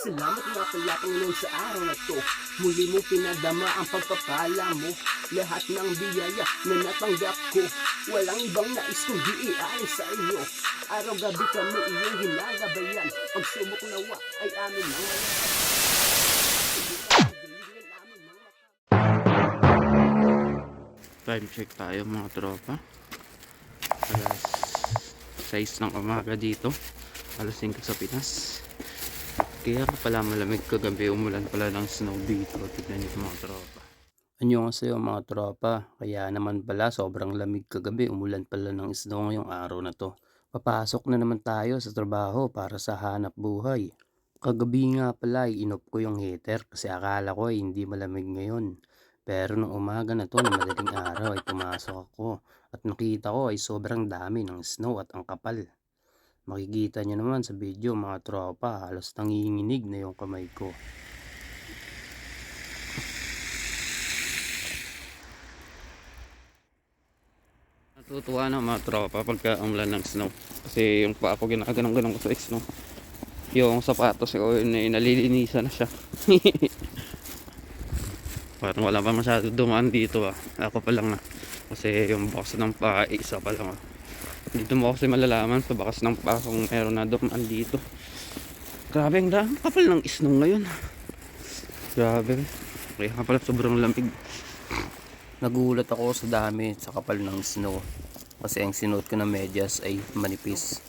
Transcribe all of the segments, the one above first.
Salamat nga pala Panginoon sa araw na to. Muli mo pinadama ang pagpapala mo. Lahat ng biyaya na natanggap ko, walang ibang nais kundi ialay sa iyo. Araw-gabi kami iyong ginagabayan. Pagsubok nawa ay amin ang Time check tayo mga tropa. Alas 6 ng umaga dito. Alas 5 sa Pinas. Kaya pala malamig kagabi. Umulan pala ng snow dito. Tignan niyo mga tropa. Annyeonghaseyo mga tropa. Kaya naman pala sobrang lamig kagabi. Umulan pala ng snow ngayong araw na to. Papasok na naman tayo sa trabaho para sa hanap buhay. Kagabi nga pala inop ko yung heater kasi akala ko ay hindi malamig ngayon. Pero nung umaga na to, na madaling araw ay pumasok ako at nakita ko ay sobrang dami ng snow at ang kapal. Makikita nyo naman sa video mga tropa, halos nanginginig na yung kamay ko. Natutuwa na mga tropa pagka umulan ng snow. Kasi yung paa ko ginaganong-ganong ko sa snow. Yung sapatos ko nalilinisan na siya. Parang wala pa masyado dumaan dito Ako pa lang kasi yung bakas ng paa isa pa lang Dito mo kasi malalaman sa bakas ng paa kung meron na dumaan dito. Grabe ang dami kapal ng snow ngayon. Grabe. Kaya kapal sobrang lamig. Nagulat ako sa dami sa kapal ng snow. Kasi ang sinuot ko na medyas ay manipis.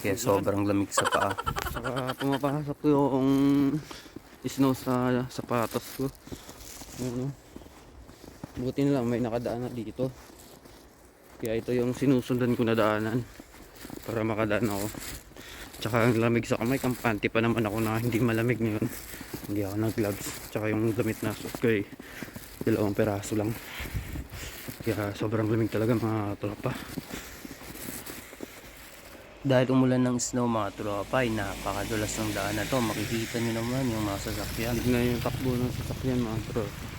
Kaya sobrang lamig sa paa. Saka pumapasok yung snow sa sapatos ko. Buti na lang may nakadaan na dito. Kaya ito yung sinusundan ko na daanan para makadaan ako. Tsaka ang lamig sa kamay, kampante pa naman ako na hindi malamig ngayon. Hindi ako ng gloves. Tsaka yung damit na suot ko ay 2 peraso lang. Kaya sobrang lamig talaga mga tropa. Dahil umulan ng snow mga tropa ay napakadulas ng daan na to. Makikita nyo naman yung mga sasakyan. Tignan yung takbo ng sasakyan mga tropa.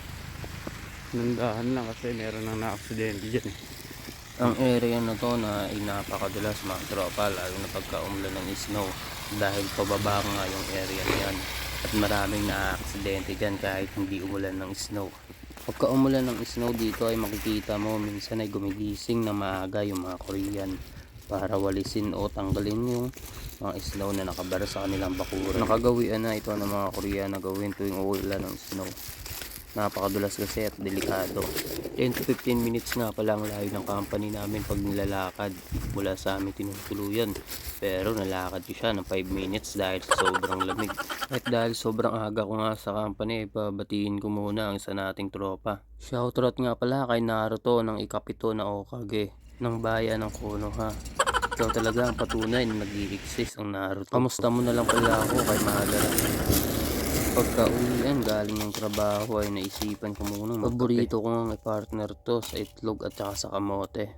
Nandahan lang kasi meron nang na-aksidente dyan Ang area na to na ay napakadulas mga tropa, lalo na pagka umulan ng snow. Dahil pababa nga yung area na yan. At maraming na-aksidente dyan kahit hindi umulan ng snow. Pagka umulan ng snow dito ay makikita mo minsan ay gumigising na maaga yung mga Korean para walisin o tanggalin yung mga snow na nakabara sa kanilang bakuran. Nakagawian na ito ng mga Korean na gawin tuwing uulan ng snow. Napakadulas kasi at delikado. 10 to 15 minutes nga pala ang layo ng company namin pag nilalakad mula sa amin tinutuluyan. Pero nalakad ko siya ng 5 minutes dahil sa sobrang lamig. At dahil sobrang aga ko nga sa company, pabatiin ko muna ang isa nating tropa. Shoutout nga pala kay Naruto ng ikapito na Hokage ng bayan ng Konoha. Ikaw talaga ang patunay na nag-i-exist ang Naruto. Kamusta mo na lang pala ako kay Madara. Pagka-uwian galing ng trabaho ay naisipan ko muna paborito ko ng partner to sa itlog at saka sa kamote.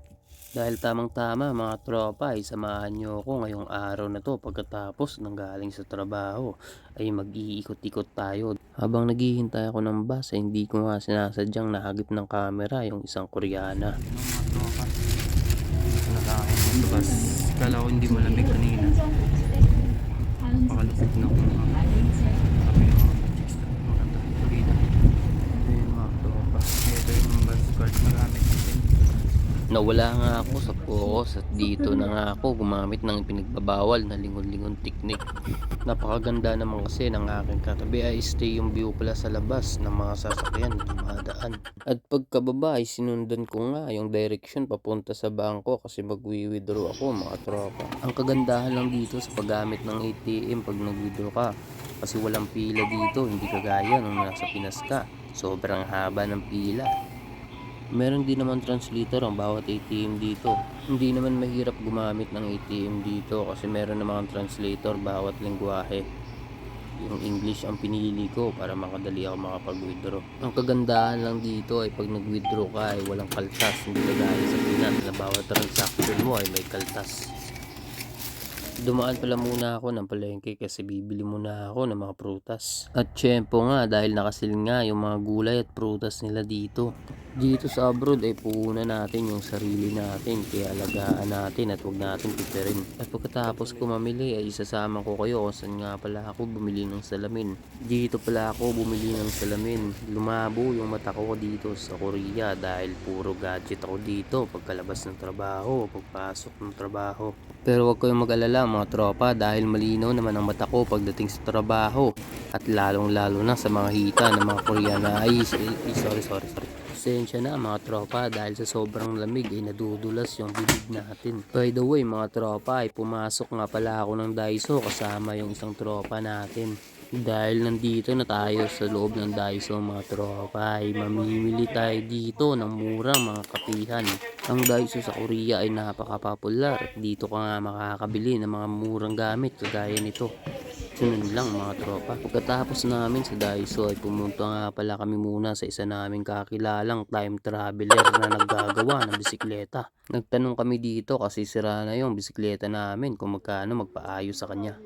Dahil tamang-tama mga tropa ay samahan nyo ako ngayong araw na to pagkatapos ng galing sa trabaho ay mag-iikot-ikot tayo. Habang naghihintay ako ng bus ay hindi ko nga sinasadyang nahagip ng camera yung isang Koreana. Kala ko hindi malamig kanina. Pakalupit na ako Nawala nga ako sa focus at dito na nga ako gumamit ng pinagbabawal na lingon-lingon technique. Napakaganda naman kasi ng aking katabi ay stay yung view pala sa labas ng mga sasakyan na dumadaan. At pagkababa ay sinundan ko nga yung direction papunta sa bangko kasi mag-withdraw ako mga tropa. Ang kagandahan lang dito sa paggamit ng ATM pag nag-withdraw ka kasi walang pila dito, hindi kagaya nung nasa Pinas ka. Sobrang haba ng pila. Meron din naman translator ang bawat ATM dito. Hindi naman mahirap gumamit ng ATM dito kasi meron namang translator bawat lengguwahe. Yung English ang pinili ko para makadali ako makapag-withdraw. Ang kagandahan lang dito ay pag nag-withdraw ka ay walang kaltas. Hindi kagaya sa Pinas na bawat transaction mo ay may kaltas. Dumaan pala muna ako ng palengke kasi bibili muna ako ng mga prutas. At tiyempo nga dahil nakasilin nga yung mga gulay at prutas nila dito. Dito sa abroad ay puhunan natin yung sarili natin kaya alagaan natin at huwag natin pipirin. At pagkatapos ko mamili ay isasama ko kayo kung saan nga pala ako bumili ng salamin. Dito pala ako bumili ng salamin. Lumabo yung mata ko dito sa Korea dahil puro gadget ako dito pagkalabas ng trabaho, pagpasok ng trabaho. Pero huwag kayong mag-alala mga tropa dahil malinaw naman ang mata ko pagdating sa trabaho at lalong lalo na sa mga hita ng mga Koreana sorry. Pasensya na mga tropa dahil sa sobrang lamig ay nadudulas yung bibig natin. By the way mga tropa ay pumasok nga pala ako ng Daiso kasama yung isang tropa natin. Dahil nandito na tayo sa loob ng Daiso mga tropa ay mamimili tayo dito ng murang mga kapihan. Ang Daiso sa Korea ay napaka-popular at dito ka nga makakabili ng mga murang gamit kagaya nito. Sunod lang mga tropa. Pagkatapos namin sa Daiso ay pumunta nga pala kami muna sa isa naming kakilalang time traveler na naggagawa ng bisikleta. Nagtanong kami dito kasi sira na yung bisikleta namin kung magkano magpaayos sa kanya.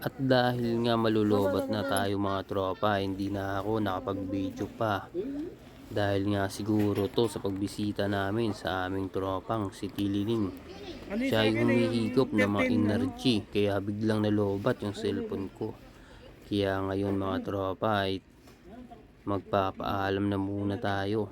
At dahil nga malulobat na tayo mga tropa, hindi na ako nakapag-video pa. Dahil nga siguro to sa pagbisita namin sa aming tropang si Tilining. Siya yung humihigop ng mga energy kaya biglang nalobat yung cellphone ko. Kaya ngayon mga tropa ay magpapaalam na muna tayo.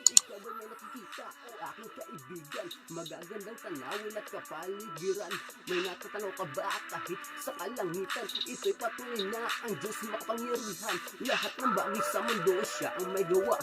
Ikaw ay may nakikita, aking kaibigan. Magagandang tanawin at kapaligiran. May natatanaw ka ba kahit sa kalangitan? Ito'y patunay na ang Diyos makapangyarihan. Lahat ng bagay sa mundo siya ang may gawa.